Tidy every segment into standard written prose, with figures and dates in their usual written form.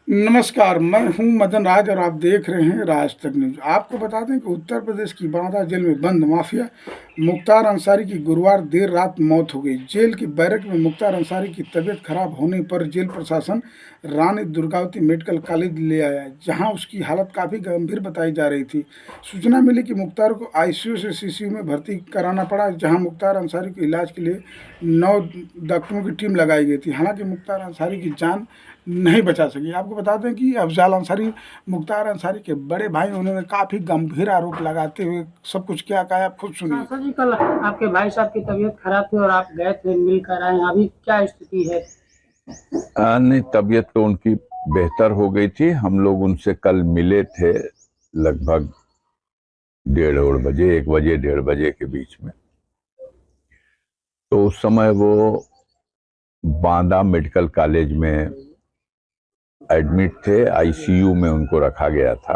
नमस्कार, मैं हूं मदन राज और आप देख रहे हैं राज तक न्यूज़। आपको बता दें कि उत्तर प्रदेश की बांदा जेल में बंद माफिया मुख्तार अंसारी की गुरुवार देर रात मौत हो गई। जेल की बैरक में मुख्तार अंसारी की तबीयत खराब होने पर जेल प्रशासन रानी दुर्गावती मेडिकल कॉलेज ले आया, जहां उसकी हालत काफ़ी गंभीर बताई जा रही थी। सूचना मिली कि मुख्तार को आईसीयू से सीसीयू में भर्ती कराना पड़ा, जहां मुख्तार अंसारी के इलाज के लिए 9 डॉक्टरों की टीम लगाई गई थी। हालांकि मुख्तार अंसारी की जान नहीं बचा सकी। आपको बता दें कि अफजाल अंसारी मुख्तार अंसारी के बड़े भाई, उन्होंने काफ़ी गंभीर आरोप लगाते हुए सब कुछ क्या कहा, आप खुद सुनिए। सर जी, कल आपके भाई साहब की तबीयत खराब थी और आप गए थे मिल कर आए, अभी क्या स्थिति है? नहीं, तबीयत तो उनकी बेहतर हो गई थी। हम लोग उनसे कल मिले थे लगभग 1:30 बजे, 1 बजे 1:30 बजे के बीच में। तो उस समय वो बांदा मेडिकल कॉलेज में एडमिट थे, आईसीयू में उनको रखा गया था।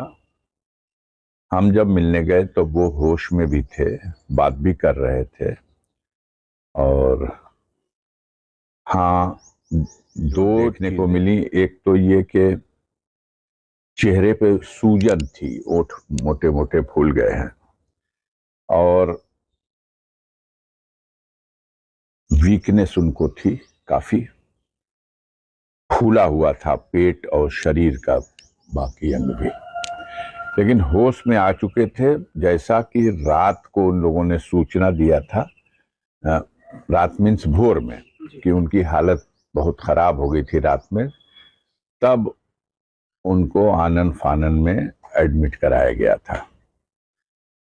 हम जब मिलने गए तो वो होश में भी थे, बात भी कर रहे थे। और हाँ, दो देखने को मिली। एक तो ये कि चेहरे पे सूजन थी, ओठ मोटे मोटे फूल गए हैं, और वीकनेस उनको थी, काफी फूला हुआ था पेट और शरीर का बाकी अंग भी। लेकिन होश में आ चुके थे। जैसा कि रात को उन लोगों ने सूचना दिया था, रात मीन्स भोर में, कि उनकी हालत बहुत खराब हो गई थी रात में, तब उनको आनन फानन में एडमिट कराया गया था।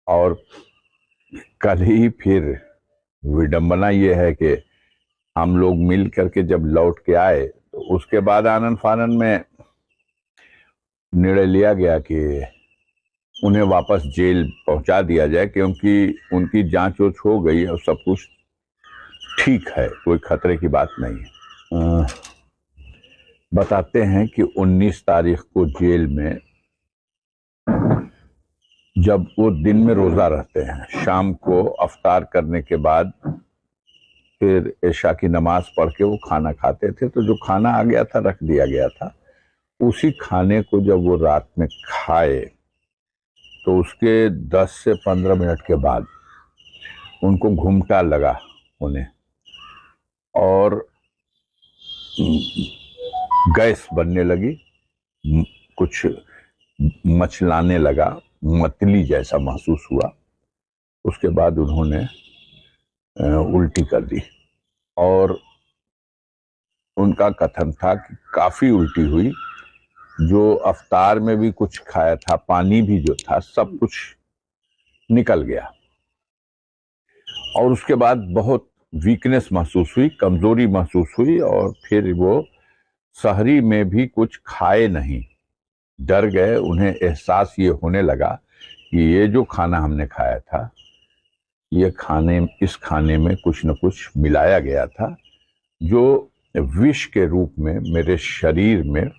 और कल ही फिर विडंबना ये है कि हम लोग मिल करके जब लौट के आए तो उसके बाद आनन फानन में निर्णय लिया गया कि उन्हें वापस जेल पहुंचा दिया जाए, क्योंकि उनकी जांच वोच हो गई और सब कुछ ठीक है, कोई खतरे की बात नहीं है। बताते हैं कि 19 तारीख को जेल में, जब वो दिन में रोजा रहते हैं, शाम को अफ्तार करने के बाद फिर ऐशा की नमाज पढ़ के वो खाना खाते थे। तो जो खाना आ गया था, रख दिया गया था, उसी खाने को जब वो रात में खाए तो उसके 10 से 15 मिनट के बाद उनको घुमटा लगा होने और गैस बनने लगी, कुछ मचलाने लगा, मतली जैसा महसूस हुआ। उसके बाद उन्होंने उल्टी कर दी, और उनका कथन था कि काफी उल्टी हुई। जो अफ्तार में भी कुछ खाया था, पानी भी जो था, सब कुछ निकल गया। और उसके बाद बहुत वीकनेस महसूस हुई, कमजोरी महसूस हुई, और फिर वो सहरी में भी कुछ खाए नहीं, डर गए। उन्हें एहसास ये होने लगा कि ये जो खाना हमने खाया था, इस खाने में कुछ न कुछ मिलाया गया था, जो विष के रूप में मेरे शरीर में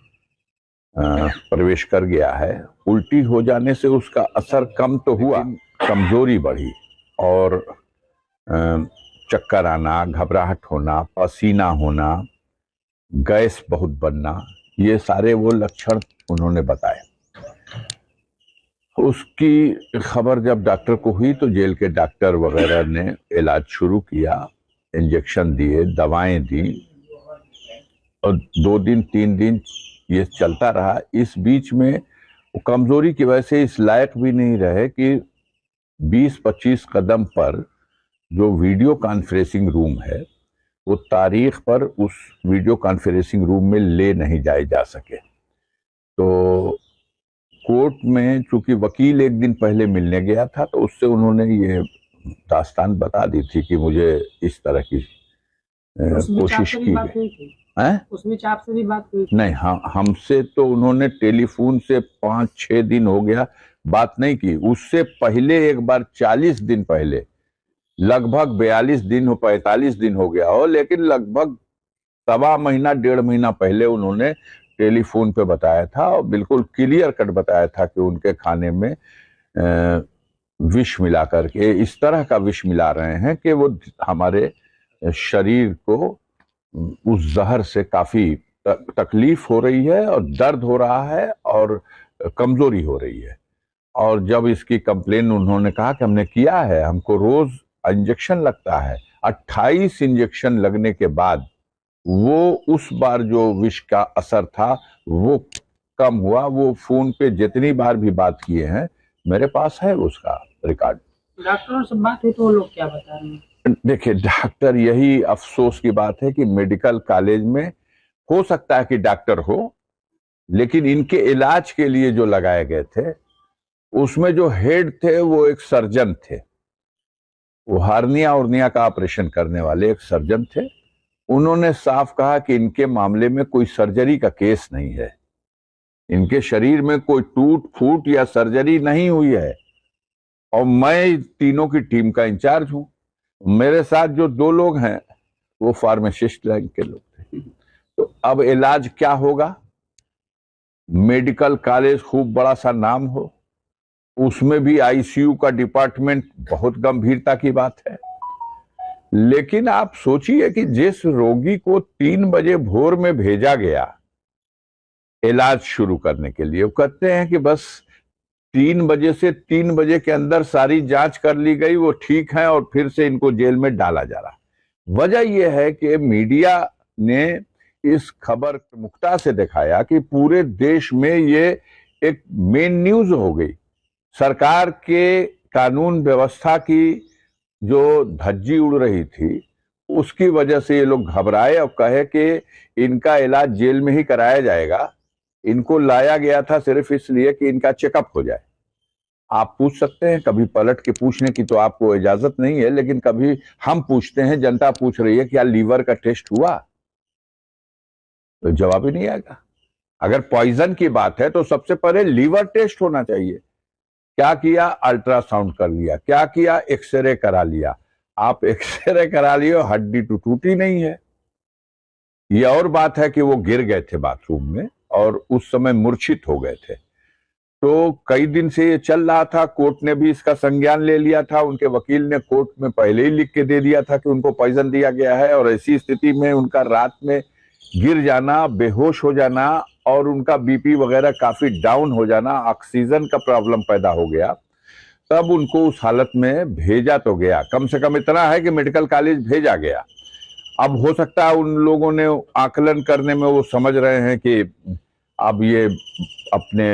प्रवेश कर गया है। उल्टी हो जाने से उसका असर कम तो हुआ, कमजोरी बढ़ी, और चक्कर आना, घबराहट होना, पसीना होना, गैस बहुत बनना, ये सारे वो लक्षण उन्होंने बताए। उसकी खबर जब डॉक्टर को हुई तो जेल के डॉक्टर वगैरह ने इलाज शुरू किया, इंजेक्शन दिए, दवाएं दी, और 2 दिन 3 दिन ये चलता रहा। इस बीच में वो कमजोरी की वजह से इस लायक भी नहीं रहे कि 20-25 कदम पर जो वीडियो कॉन्फ्रेंसिंग रूम है, वो तारीख पर उस वीडियो कॉन्फ्रेंसिंग रूम में ले नहीं जाए जा सके। तो कोर्ट में चूंकि वकील एक दिन पहले मिलने गया था, तो उससे उन्होंने ये दास्तान बता दी थी कि मुझे इस तरह की कोशिश की गई है। उसमें आपसे भी बात हुई? नहीं, हमसे तो उन्होंने टेलीफोन से 5-6 दिन हो गया बात नहीं की। उससे पहले एक बार 40 दिन पहले, लगभग 42 दिन हो 45 दिन हो गया हो, लेकिन लगभग 1.25 महीना 1.5 महीना पहले उन्होंने टेलीफोन पे बताया था, और बिल्कुल क्लियर कट बताया था कि उनके खाने में विष मिला करके, इस तरह का विष मिला रहे हैं कि वो हमारे शरीर को उस जहर से काफी तकलीफ हो रही है और दर्द हो रहा है और कमजोरी हो रही है। और जब इसकी कंप्लेन उन्होंने कहा कि हमने किया है, हमको रोज इंजेक्शन लगता है, 28 इंजेक्शन लगने के बाद वो उस बार जो विष का असर था वो कम हुआ। वो फोन पे जितनी बार भी बात किए हैं मेरे पास है उसका रिकॉर्ड। डॉक्टरों से बात हुई तो वो लोग क्या बता रहे हैं? देखिए डॉक्टर, यही अफसोस की बात है कि मेडिकल कॉलेज में हो सकता है कि डॉक्टर हो, लेकिन इनके इलाज के लिए जो लगाए गए थे उसमें जो हेड थे वो एक सर्जन थे। वो हार्निया का ऑपरेशन करने वाले एक सर्जन थे। उन्होंने साफ कहा कि इनके मामले में कोई सर्जरी का केस नहीं है, इनके शरीर में कोई टूट फूट या सर्जरी नहीं हुई है। और मैं तीनों की टीम का इंचार्ज हूं। मेरे साथ जो 2 लोग हैं वो फार्मासिस्ट लाइन के लोग थे। तो अब इलाज क्या होगा? मेडिकल कॉलेज खूब बड़ा सा नाम हो, उसमें भी आईसीयू का डिपार्टमेंट, बहुत गंभीरता की बात है। लेकिन आप सोचिए कि जिस रोगी को 3 बजे भोर में भेजा गया इलाज शुरू करने के लिए, वो कहते हैं कि बस 3 बजे से 3 बजे के अंदर सारी जांच कर ली गई, वो ठीक है और फिर से इनको जेल में डाला जा रहा। वजह यह है कि मीडिया ने इस खबर प्रमुखता से दिखाया कि पूरे देश में ये एक मेन न्यूज हो गई। सरकार के कानून व्यवस्था की जो धज्जी उड़ रही थी उसकी वजह से ये लोग घबराए और कहे कि इनका इलाज जेल में ही कराया जाएगा। इनको लाया गया था सिर्फ इसलिए कि इनका चेकअप हो जाए। आप पूछ सकते हैं, कभी पलट के पूछने की तो आपको इजाजत नहीं है, लेकिन कभी हम पूछते हैं, जनता पूछ रही है क्या लीवर का टेस्ट हुआ? तो जवाब ही नहीं आएगा। अगर पॉइजन की बात है तो सबसे पहले लीवर टेस्ट होना चाहिए। क्या किया? अल्ट्रासाउंड कर लिया। क्या किया? एक्सरे करा लिया। आप एक्सरे करा लिए, हड्डी तो टूटी नहीं है। यह और बात है कि वो गिर गए थे बाथरूम में और उस समय मूर्छित हो गए थे। तो कई दिन से ये चल रहा था, कोर्ट ने भी इसका संज्ञान ले लिया था। उनके वकील ने कोर्ट में पहले ही लिख के दे दिया था कि उनको पॉइजन दिया गया है, और ऐसी स्थिति में उनका रात में गिर जाना, बेहोश हो जाना और उनका बीपी वगैरह काफी डाउन हो जाना, ऑक्सीजन का प्रॉब्लम पैदा हो गया। तब उनको उस हालत में भेजा तो गया, कम से कम इतना है कि मेडिकल कॉलेज भेजा गया। अब हो सकता है उन लोगों ने आकलन करने में वो समझ रहे हैं कि अब ये अपने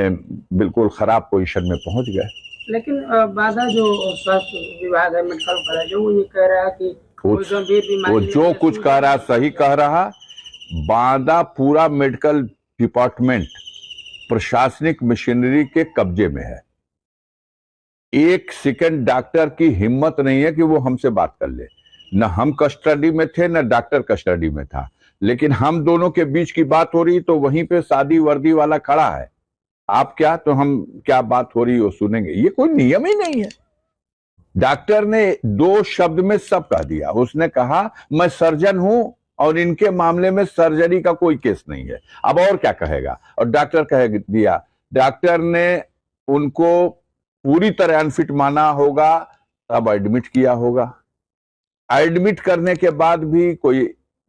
बिल्कुल खराब पोजीशन में पहुंच गए। लेकिन बाधा जो स्वास्थ्य विभाग है, मेडिकल कॉलेज, वो ये कह रहा है कि कोई गंभीर बीमारी वो जो कुछ कह रहा सही कह रहा। बांदा पूरा मेडिकल डिपार्टमेंट प्रशासनिक मशीनरी के कब्जे में है। एक सेकंड डॉक्टर की हिम्मत नहीं है कि वो हमसे बात कर ले। न हम कस्टडी में थे न डॉक्टर कस्टडी में था, लेकिन हम दोनों के बीच की बात हो रही तो वहीं पे सादी वर्दी वाला खड़ा है। आप क्या तो हम क्या बात हो रही वो सुनेंगे। ये कोई नियम ही नहीं है। डॉक्टर ने 2 शब्द में सब कह दिया। उसने कहा मैं सर्जन हूं और इनके मामले में सर्जरी का कोई केस नहीं है। अब और क्या कहेगा? और डॉक्टर कह दिया। डॉक्टर ने उनको पूरी तरह अनफिट माना होगा, तब एडमिट किया होगा। एडमिट करने के बाद भी कोई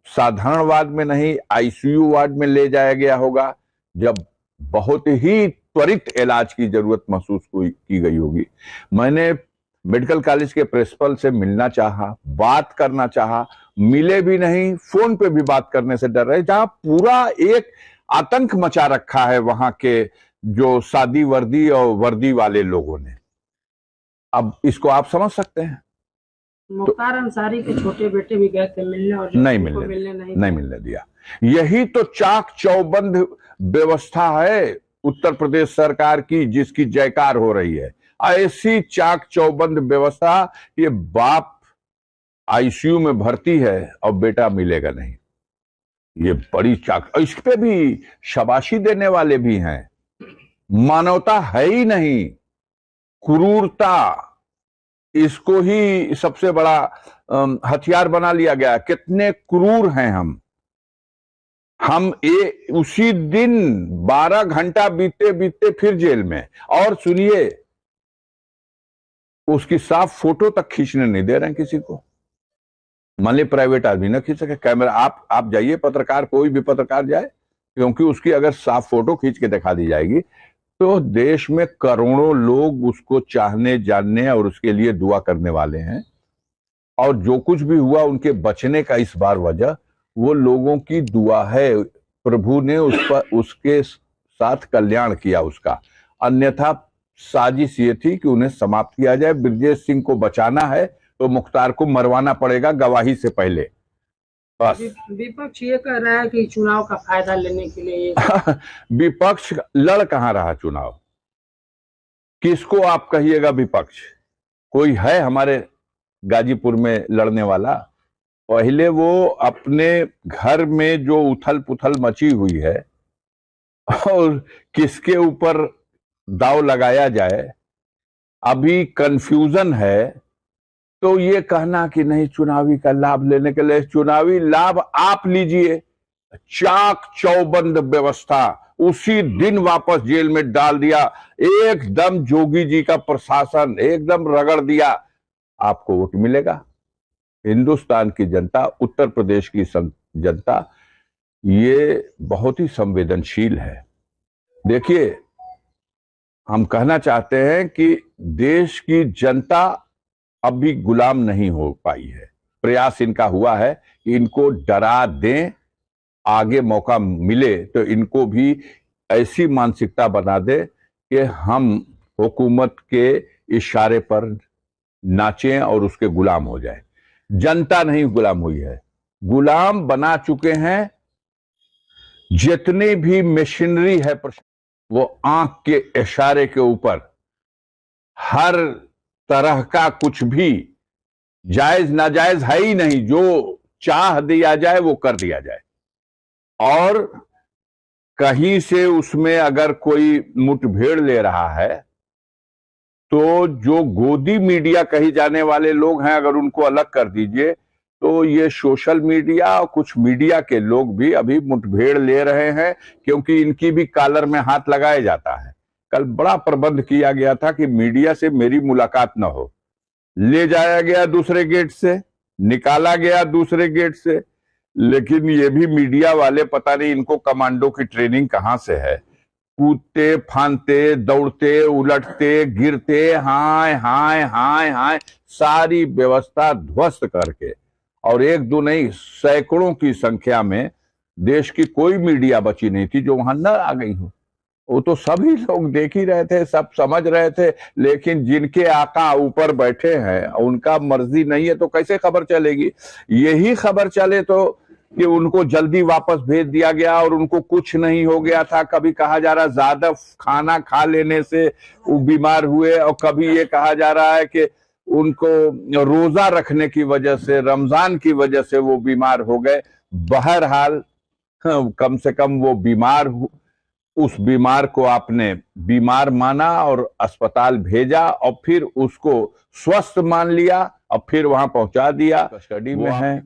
साधारण वार्ड में नहीं, आईसीयू वार्ड में ले जाया गया होगा, जब बहुत ही त्वरित इलाज की जरूरत महसूस की गई होगी। मैंने मेडिकल कॉलेज के प्रिंसिपल से मिलना चाहा, बात करना चाहा, मिले भी नहीं। फोन पे भी बात करने से डर रहे, जहां पूरा एक आतंक मचा रखा है वहां के जो सादी वर्दी और वर्दी वाले लोगों ने। अब इसको आप समझ सकते हैं। मुख्तार अंसारी के छोटे बेटे भी गए थे मिलने और नहीं मिलने दिया। यही तो चाक चौबंद व्यवस्था है उत्तर प्रदेश सरकार की, जिसकी जयकार हो रही है। ऐसी चाक चौबंद व्यवस्था, ये बाप आईसीयू में भर्ती है और बेटा मिलेगा नहीं। ये बड़ी चाक। इस पे भी शाबाशी देने वाले भी हैं। मानवता है ही नहीं, क्रूरता, इसको ही सबसे बड़ा हथियार बना लिया गया। कितने क्रूर हैं हम उसी दिन 12 घंटा बीते बीते फिर जेल में। और सुनिए, उसकी साफ फोटो तक खींचने नहीं दे रहे हैं किसी को। मान ली प्राइवेट आदमी ना खींच सके कैमरा। आप जाइए, पत्रकार, कोई भी पत्रकार जाए, क्योंकि उसकी अगर साफ फोटो खींच के दिखा दी जाएगी तो देश में करोड़ों लोग उसको चाहने, जानने और उसके लिए दुआ करने वाले हैं। और जो कुछ भी हुआ उनके बचने का इस बार वजह वो लोगों की दुआ है। प्रभु ने उस पर उसके साथ कल्याण किया उसका, अन्यथा साजिश ये थी कि उन्हें समाप्त किया जाए। ब्रजेश सिंह को बचाना है तो मुख्तार को मरवाना पड़ेगा गवाही से पहले, बस। विपक्ष ये कह रहा है कि चुनाव का फायदा लेने के लिए विपक्ष लड़ कहां रहा चुनाव? किसको आप कहिएगा विपक्ष? कोई है हमारे गाजीपुर में लड़ने वाला? पहले वो अपने घर में जो उथल पुथल मची हुई है और किसके ऊपर दाव लगाया जाए, अभी कंफ्यूजन है। तो ये कहना कि नहीं चुनावी का लाभ लेने के लिए, चुनावी लाभ आप लीजिए। चाक चौबंद व्यवस्था, उसी दिन वापस जेल में डाल दिया, एकदम जोगी जी का प्रशासन एकदम रगड़ दिया। आपको वोट मिलेगा? हिंदुस्तान की जनता, उत्तर प्रदेश की जनता ये बहुत ही संवेदनशील है। देखिए, हम कहना चाहते हैं कि देश की जनता अभी गुलाम नहीं हो पाई है। प्रयास इनका हुआ है कि इनको डरा दें, आगे मौका मिले तो इनको भी ऐसी मानसिकता बना दे कि हम हुकूमत के इशारे पर नाचें और उसके गुलाम हो जाए। जनता नहीं गुलाम हुई है, गुलाम बना चुके हैं जितनी भी मशीनरी है। वो आंख के इशारे के ऊपर हर तरह का कुछ भी जायज नाजायज है ही नहीं, जो चाह दिया जाए वो कर दिया जाए। और कहीं से उसमें अगर कोई मुठभेड़ ले रहा है तो जो गोदी मीडिया कही जाने वाले लोग हैं, अगर उनको अलग कर दीजिए तो ये सोशल मीडिया और कुछ मीडिया के लोग भी अभी मुठभेड़ ले रहे हैं, क्योंकि इनकी भी कॉलर में हाथ लगाया जाता है। कल बड़ा प्रबंध किया गया था कि मीडिया से मेरी मुलाकात न हो, ले जाया गया दूसरे गेट से, निकाला गया दूसरे गेट से। लेकिन ये भी मीडिया वाले, पता नहीं इनको कमांडो की ट्रेनिंग कहां से है, कूदते फांदते दौड़ते उलटते गिरते, हाय हाय हाय हाय, सारी व्यवस्था ध्वस्त करके, और एक दो नहीं सैकड़ों की संख्या में देश की कोई मीडिया बची नहीं थी जो वहां न आ गई हो। वो तो सभी लोग देख ही रहे थे, सब समझ रहे थे। लेकिन जिनके आका ऊपर बैठे हैं उनका मर्जी नहीं है तो कैसे खबर चलेगी? यही खबर चले तो कि उनको जल्दी वापस भेज दिया गया और उनको कुछ नहीं हो गया था। कभी कहा जा रहा ज्यादा खाना खा लेने से वो बीमार हुए, और कभी ये कहा जा रहा है कि उनको रोजा रखने की वजह से, रमजान की वजह से वो बीमार हो गए। बहरहाल कम से कम वो बीमार, उस बीमार को आपने बीमार माना और अस्पताल भेजा और फिर उसको स्वस्थ मान लिया और फिर वहां पहुंचा दिया। कस्टडी में है,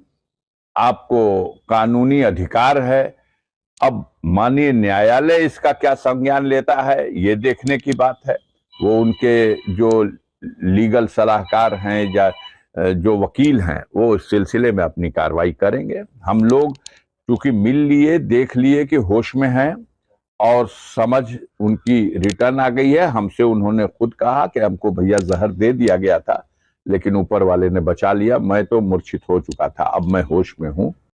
आपको कानूनी अधिकार है। अब माननीय न्यायालय इसका क्या संज्ञान लेता है ये देखने की बात है। वो उनके जो लीगल सलाहकार हैं या जो वकील हैं वो इस सिलसिले में अपनी कार्रवाई करेंगे। हम लोग चूंकि मिल लिए, देख लिए कि होश में हैं और समझ उनकी रिटर्न आ गई है। हमसे उन्होंने खुद कहा कि हमको भैया जहर दे दिया गया था लेकिन ऊपर वाले ने बचा लिया, मैं तो मूर्छित हो चुका था, अब मैं होश में हूं।